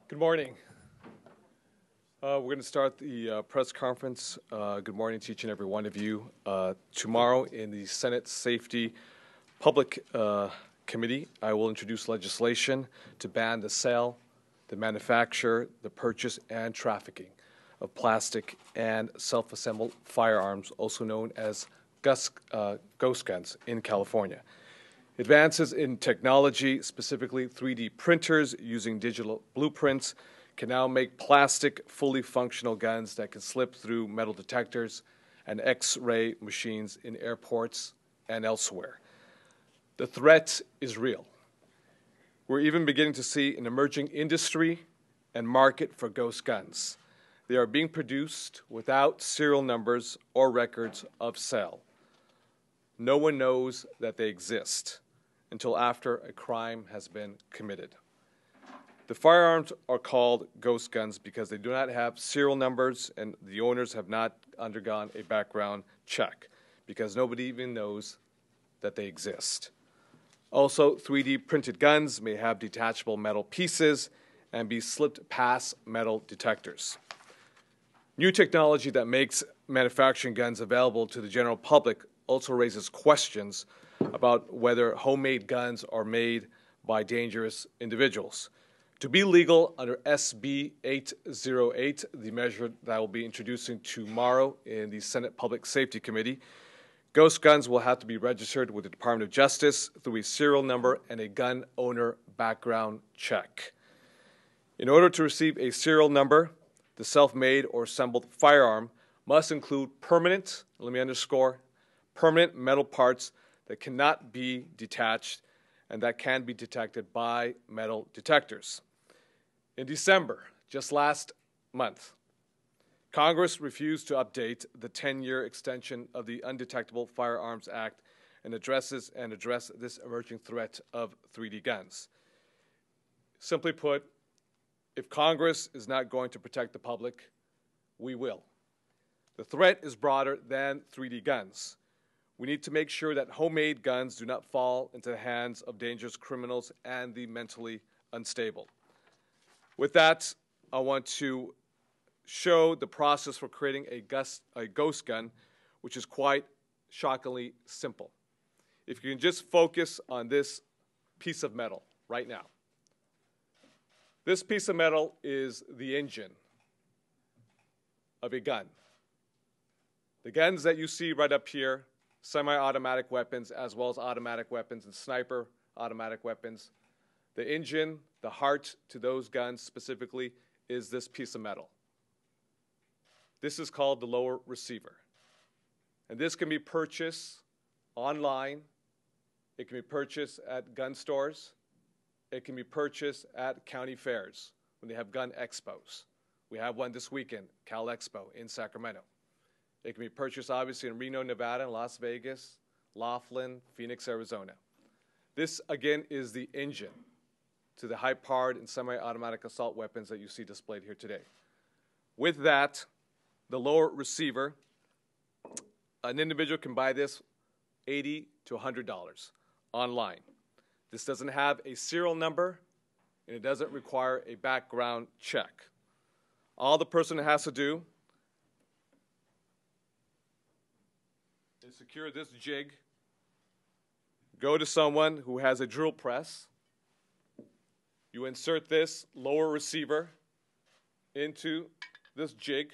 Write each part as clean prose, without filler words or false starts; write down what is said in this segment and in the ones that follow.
Good morning. We're going to start the press conference. Good morning to each and every one of you. Tomorrow in the Senate Safety Public Committee, I will introduce legislation to ban the sale, the manufacture, the purchase, and trafficking of plastic and self-assembled firearms, also known as ghost guns, in California. Advances in technology, specifically 3D printers using digital blueprints, can now make plastic, fully functional guns that can slip through metal detectors and X-ray machines in airports and elsewhere. The threat is real. We're even beginning to see an emerging industry and market for ghost guns. They are being produced without serial numbers or records of sale. No one knows that they exist until after a crime has been committed. The firearms are called ghost guns because they do not have serial numbers and the owners have not undergone a background check because nobody even knows that they exist. Also, 3D printed guns may have detachable metal pieces and be slipped past metal detectors. New technology that makes manufacturing guns available to the general public also raises questions about whether homemade guns are made by dangerous individuals. To be legal under SB 808, the measure that I will be introducing tomorrow in the Senate Public Safety Committee, ghost guns will have to be registered with the Department of Justice through a serial number and a gun owner background check. In order to receive a serial number, the self-made or assembled firearm must include permanent, let me underscore, permanent metal parts that cannot be detached and that can be detected by metal detectors. In December, just last month, Congress refused to update the 10-year extension of the Undetectable Firearms Act and address this emerging threat of 3D guns. Simply put, if Congress is not going to protect the public, we will. The threat is broader than 3D guns. We need to make sure that homemade guns do not fall into the hands of dangerous criminals and the mentally unstable. With that, I want to show the process for creating a ghost gun, which is quite shockingly simple. If you can just focus on this piece of metal right now. This piece of metal is the engine of a gun. The guns that you see right up here, semi-automatic weapons as well as automatic weapons and sniper automatic weapons. The engine, the heart to those guns specifically, is this piece of metal. This is called the lower receiver. And this can be purchased online. It can be purchased at gun stores. It can be purchased at county fairs when they have gun expos. We have one this weekend, Cal Expo in Sacramento. It can be purchased, obviously, in Reno, Nevada, and Las Vegas, Laughlin, Phoenix, Arizona. This, again, is the engine to the high-powered and semi-automatic assault weapons that you see displayed here today. With that, the lower receiver, an individual can buy this $80 to $100 online. This doesn't have a serial number, and it doesn't require a background check. All the person has to do is secure this jig, go to someone who has a drill press, you insert this lower receiver into this jig,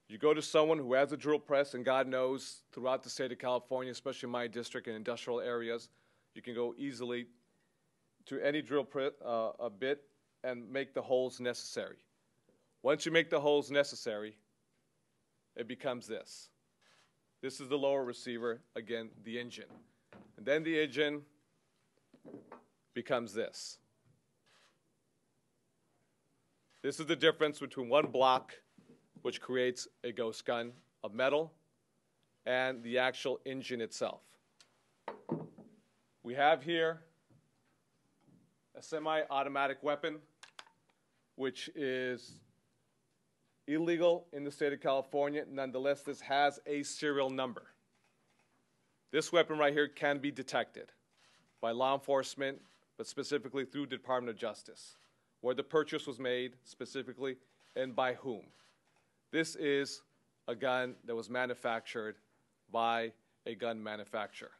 you go to someone who has a drill press, and God knows throughout the state of California, especially in my district and industrial areas, you can go easily to any drill bit and make the holes necessary. Once you make the holes necessary, it becomes this. This is the lower receiver, again, the engine. And then the engine becomes this. This is the difference between one block, which creates a ghost gun of metal, and the actual engine itself. We have here a semi-automatic weapon, which is illegal in the state of California. Nonetheless, this has a serial number. This weapon right here can be detected by law enforcement, but specifically through the Department of Justice. where the purchase was made specifically, and by whom. This is a gun that was manufactured by a gun manufacturer.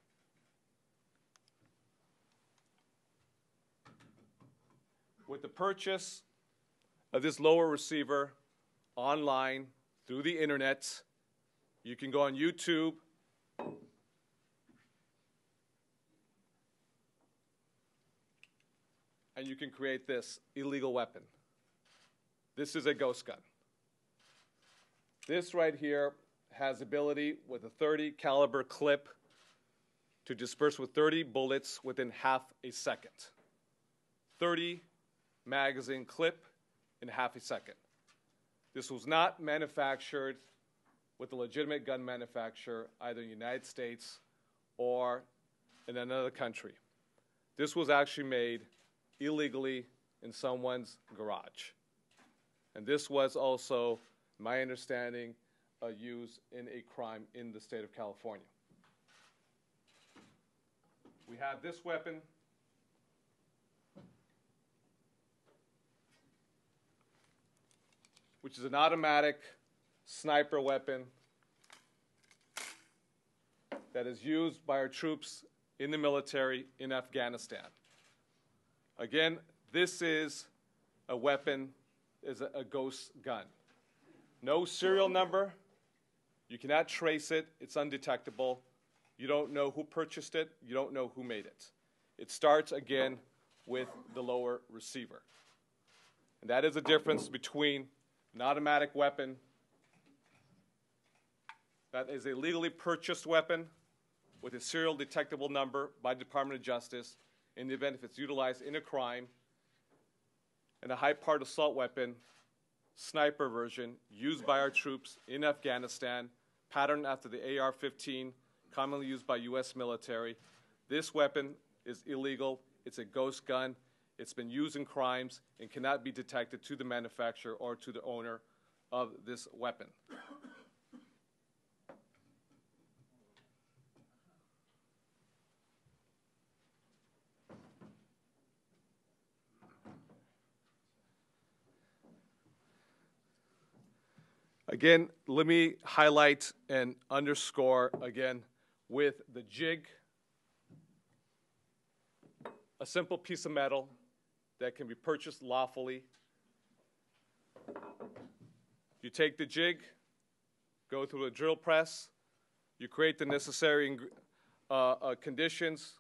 With the purchase of this lower receiver online through the internet, you can go on YouTube and you can create this illegal weapon. This is a ghost gun. This right here has ability with a .30 caliber clip to disperse with 30 bullets within half a second. 30 magazine clip in half a second. This was not manufactured with a legitimate gun manufacturer, either in the United States or in another country. This was actually made illegally in someone's garage. And this was also, my understanding, used in a crime in the state of California. We have this weapon, which is an automatic sniper weapon that is used by our troops in the military in Afghanistan. Again, this is a weapon, is a ghost gun. No serial number. You cannot trace it. It's undetectable. You don't know who purchased it. You don't know who made it. It starts, again, with the lower receiver. And that is the difference between an automatic weapon that is a legally purchased weapon with a serial detectable number by the Department of Justice in the event if it's utilized in a crime, and a high-powered assault weapon, sniper version, used by our troops in Afghanistan, patterned after the AR-15, commonly used by U.S. military. This weapon is illegal. It's a ghost gun. It's been used in crimes and cannot be detected to the manufacturer or to the owner of this weapon. Again, let me highlight and underscore again with the jig, a simple piece of metal that can be purchased lawfully. You take the jig, go through a drill press, you create the necessary conditions.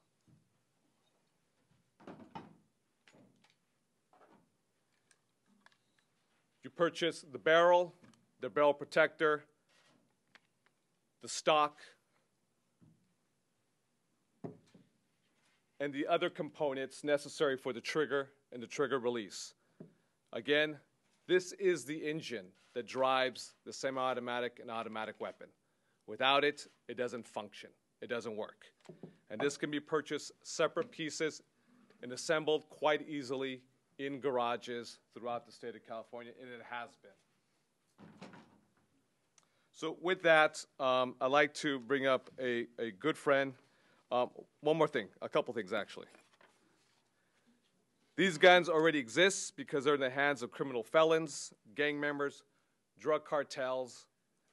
You purchase the barrel protector, the stock, and the other components necessary for the trigger and the trigger release. Again, this is the engine that drives the semi-automatic and automatic weapon. Without it, it doesn't function. It doesn't work. And this can be purchased separate pieces and assembled quite easily in garages throughout the state of California, and it has been. So with that, I'd like to bring up a good friend. One more thing, a couple things actually. These guns already exist because they're in the hands of criminal felons, gang members, drug cartels,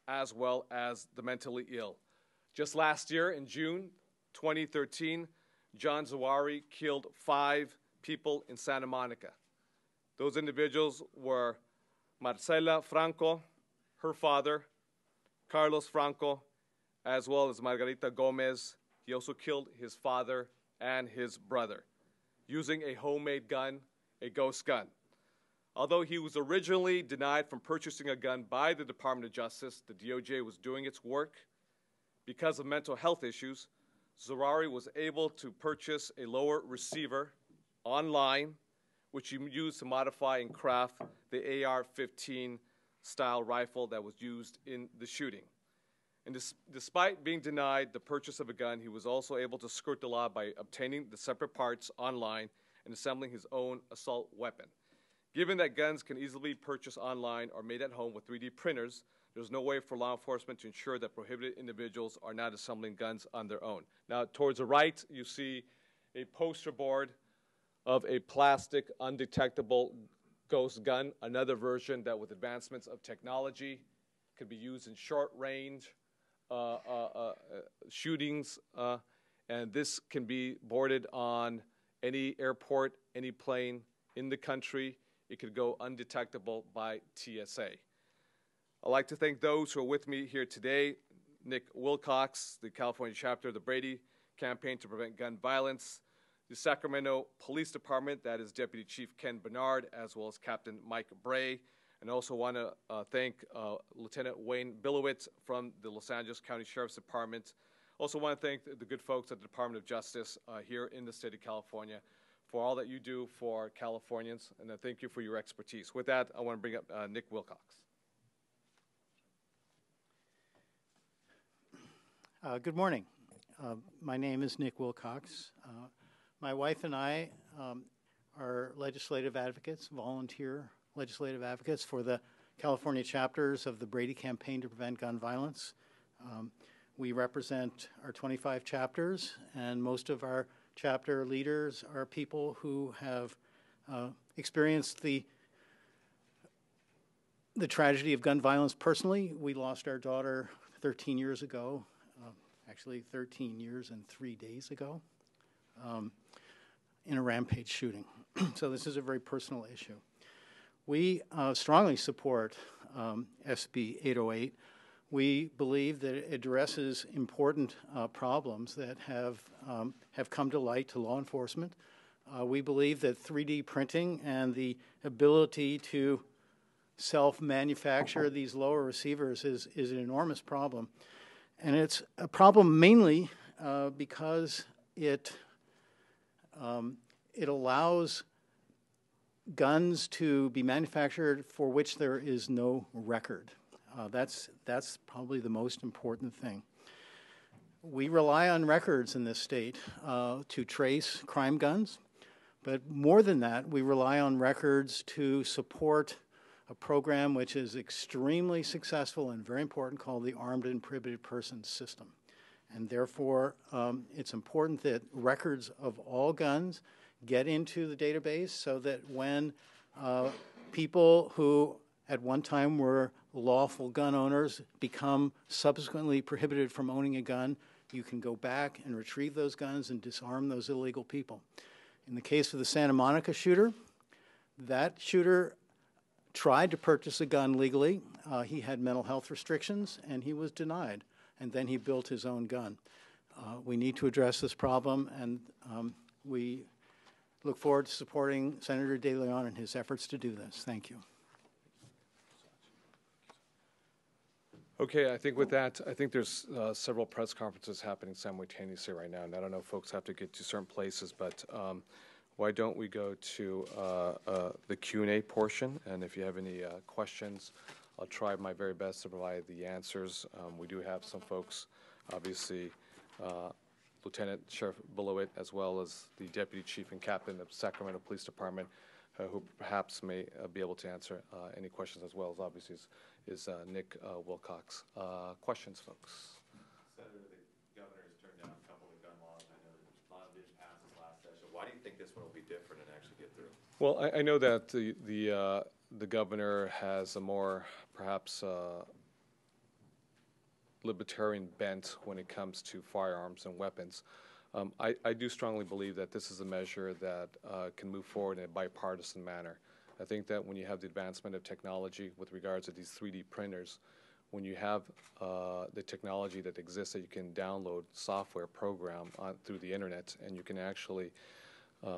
as well as the mentally ill. Just last year, in June 2013, John Zawahiri killed 5 people in Santa Monica. Those individuals were Marcela Franco, her father, Carlos Franco, as well as Margarita Gomez. He also killed his father and his brother using a homemade gun, a ghost gun. Although he was originally denied from purchasing a gun by the Department of Justice, the DOJ was doing its work. Because of mental health issues, Zawahiri was able to purchase a lower receiver online, which he used to modify and craft the AR-15 style rifle that was used in the shooting. And despite being denied the purchase of a gun, he was also able to skirt the law by obtaining the separate parts online and assembling his own assault weapon. Given that guns can easily be purchased online or made at home with 3D printers, there's no way for law enforcement to ensure that prohibited individuals are not assembling guns on their own. Now, towards the right, you see a poster board of a plastic undetectable ghost gun, another version that with advancements of technology could be used in short range shootings, and this can be boarded on any airport, any plane in the country. It could go undetectable by TSA. I'd like to thank those who are with me here today. Nick Wilcox, the California chapter of the Brady Campaign to Prevent Gun Violence, the Sacramento Police Department, that is Deputy Chief Ken Bernard, as well as Captain Mike Bray. And I also want to thank Lieutenant Wayne Billowitz from the Los Angeles County Sheriff's Department. Also want to thank the good folks at the Department of Justice here in the state of California for all that you do for Californians, and I thank you for your expertise. With that, I want to bring up Nick Wilcox. Good morning. My name is Nick Wilcox. My wife and I are legislative advocates, volunteer legislative advocates for the California chapters of the Brady Campaign to Prevent Gun Violence. We represent our 25 chapters, and most of our chapter leaders are people who have experienced the tragedy of gun violence personally. We lost our daughter 13 years ago, actually 13 years and 3 days ago, in a rampage shooting. So this is a very personal issue. We strongly support SB 808. We believe that it addresses important problems that have come to light to law enforcement. We believe that 3D printing and the ability to self-manufacture these lower receivers is an enormous problem. And it's a problem mainly because it allows guns to be manufactured for which there is no record. That's probably the most important thing. We rely on records in this state to trace crime guns, but more than that, we rely on records to support a program which is extremely successful and very important called the Armed and Prohibited Persons System. And therefore, it's important that records of all guns get into the database so that when people who at one time were lawful gun owners become subsequently prohibited from owning a gun, you can go back and retrieve those guns and disarm those illegal people. In the case of the Santa Monica shooter, that shooter tried to purchase a gun legally. He had mental health restrictions, and he was denied. And then he built his own gun. We need to address this problem, and we look forward to supporting Senator de León in his efforts to do this. Thank you. Okay, I think with that, I think there's several press conferences happening simultaneously right now, and I don't know if folks have to get to certain places, but why don't we go to the Q&A portion, and if you have any questions, I'll try my very best to provide the answers. We do have some folks, obviously, Lieutenant Sheriff Billowit, as well as the Deputy Chief and Captain of Sacramento Police Department, who perhaps may be able to answer any questions, as well as obviously is Nick Wilcox. Questions, folks? Senator, the governor has turned down a couple of gun laws. I know that a lot didn't pass this last session. Why do you think this one will be different and actually get through? Well, I know that the governor has a more perhaps libertarian bent when it comes to firearms and weapons. I do strongly believe that this is a measure that can move forward in a bipartisan manner. I think that when you have the advancement of technology with regards to these 3D printers, when you have the technology that exists that you can download software program through the internet, and you can actually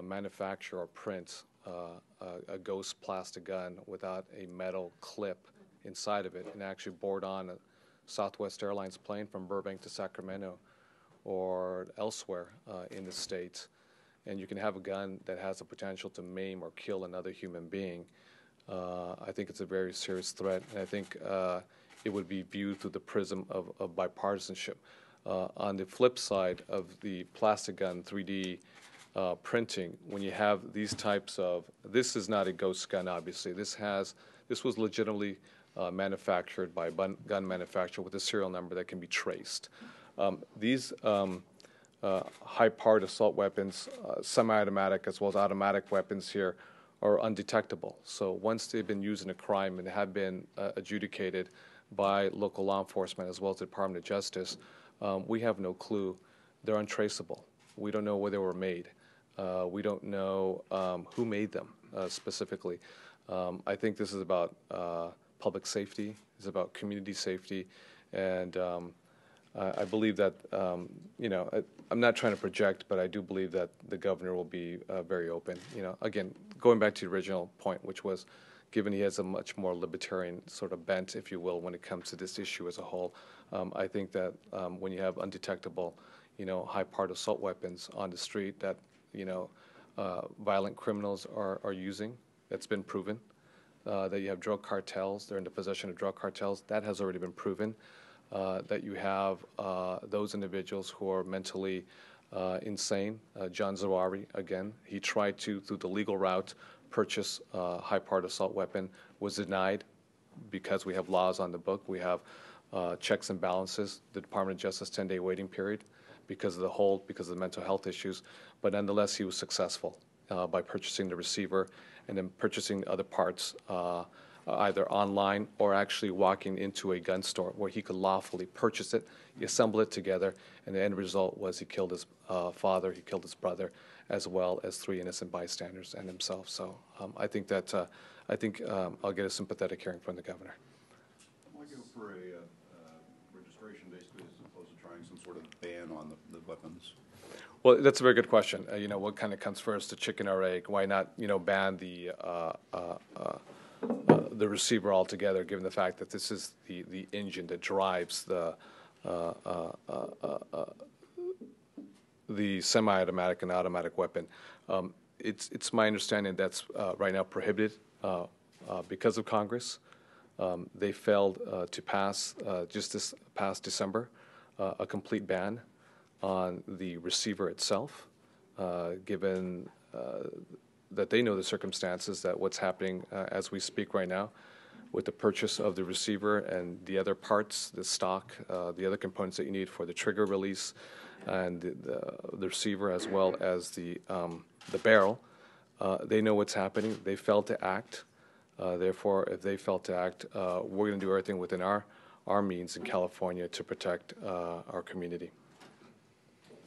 manufacture or print a ghost plastic gun without a metal clip inside of it and actually board on a Southwest Airlines plane from Burbank to Sacramento or elsewhere in the state, and you can have a gun that has the potential to maim or kill another human being. I think it's a very serious threat, and I think it would be viewed through the prism of bipartisanship. On the flip side of the plastic gun 3D printing, when you have these types of, this is not a ghost gun, obviously. This was legitimately manufactured by a gun manufacturer with a serial number that can be traced. These high-powered assault weapons, semi-automatic as well as automatic weapons here, are undetectable. So once they've been used in a crime and have been adjudicated by local law enforcement as well as the Department of Justice, we have no clue. They're untraceable. We don't know where they were made. We don't know who made them specifically. I think this is about public safety. It's about community safety, and I believe that, I'm not trying to project, but I do believe that the governor will be very open. Again, going back to the original point, which was, given he has a much more libertarian sort of bent, if you will, when it comes to this issue as a whole, I think that when you have undetectable, high-powered assault weapons on the street that, violent criminals are using, it's been proven. That you have drug cartels, they're in the possession of drug cartels, that has already been proven. That you have those individuals who are mentally insane. John Zawahiri, again, he tried to, through the legal route, purchase a high-powered assault weapon, was denied because we have laws on the book. We have checks and balances, the Department of Justice 10-day waiting period because of the hold, because of the mental health issues. But nonetheless, he was successful by purchasing the receiver and then purchasing other parts either online or actually walking into a gun store where he could lawfully purchase it, he assemble it together, and the end result was he killed his father, he killed his brother, as well as 3 innocent bystanders and himself. So I think that I'll get a sympathetic hearing from the governor. Why go for a registration basically as opposed to trying some sort of ban on the weapons? Well, that's a very good question. What kind of comes first, the chicken or egg? Why not, ban the receiver altogether, given the fact that this is the engine that drives the semi-automatic and automatic weapon. It's my understanding that's right now prohibited because of Congress. They failed to pass, just this past December, a complete ban on the receiver itself, given that they know the circumstances that what's happening as we speak right now with the purchase of the receiver and the other parts, the stock, the other components that you need for the trigger release and the receiver as well as the barrel. They know what's happening. They failed to act. Therefore, if they failed to act, we're going to do everything within our means in California to protect our community.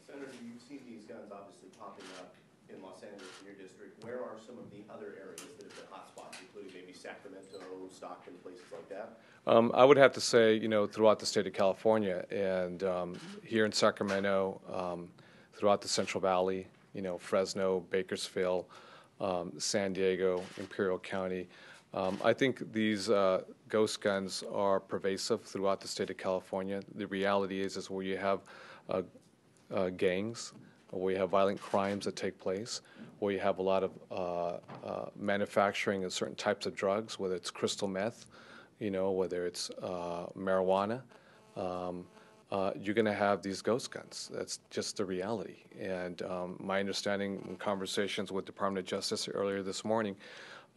Senator, you've seen these guns obviously popping up in Los Angeles, in your district. Where are some of the other areas that have been hotspots, including maybe Sacramento, Stockton, places like that? I would have to say, throughout the state of California and here in Sacramento, throughout the Central Valley, Fresno, Bakersfield, San Diego, Imperial County. I think these ghost guns are pervasive throughout the state of California. The reality is where you have gangs, where you have violent crimes that take place, where you have a lot of manufacturing of certain types of drugs, whether it's crystal meth, whether it's marijuana, you're going to have these ghost guns. That's just the reality. And my understanding in conversations with Department of Justice earlier this morning,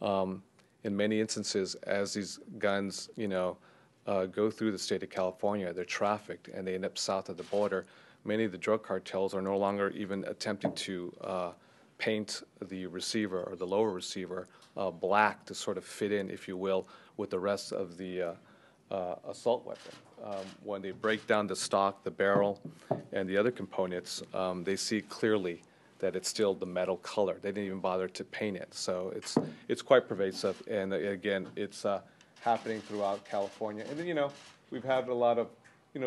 in many instances, as these guns, go through the state of California, they're trafficked and they end up south of the border. Many of the drug cartels are no longer even attempting to paint the receiver or the lower receiver black to sort of fit in, if you will, with the rest of the assault weapon. When they break down the stock, the barrel, and the other components, they see clearly that it's still the metal color. They didn't even bother to paint it. So it's quite pervasive, and again, it's happening throughout California. And then, we've had a lot of,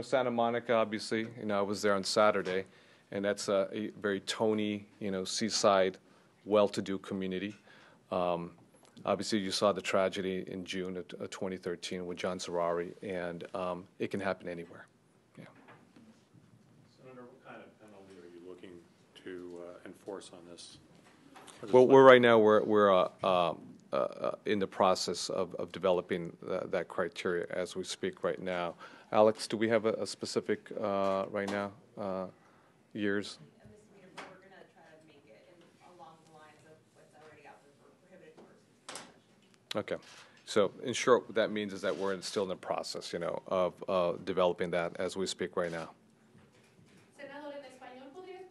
Santa Monica, obviously. I was there on Saturday, and that's a very Tony, seaside, well-to-do community. Obviously, you saw the tragedy in June of 2013 with John Zawahiri, and it can happen anywhere. Yeah. Senator, what kind of penalty are you looking to enforce on this? Well, right now we're in the process of developing that criteria as we speak right now. Alex, do we have a specific right now years? We're going to try to make it along the lines of what's already out there for prohibited courses. Okay. So in short, what that means is that we're still in the process, of developing that as we speak right now. Senador, en español, ¿podría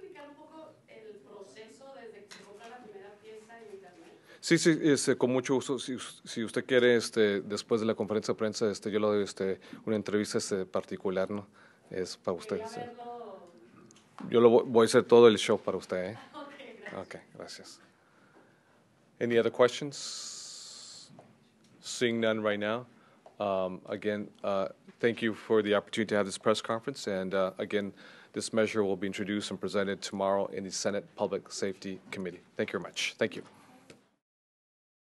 Sí, sí, con mucho gusto. Si usted quiere, después de la conferencia de prensa, yo le doy una entrevista particular, ¿no? Es para usted. Quería Sí. verlo. Yo voy a hacer todo el show para usted, ¿eh? Ok, gracias. Okay, gracias. Any other questions? Seeing none right now. Again, thank you for the opportunity to have this press conference. And again, this measure will be introduced and presented tomorrow in the Senate Public Safety Committee. Thank you very much. Thank you.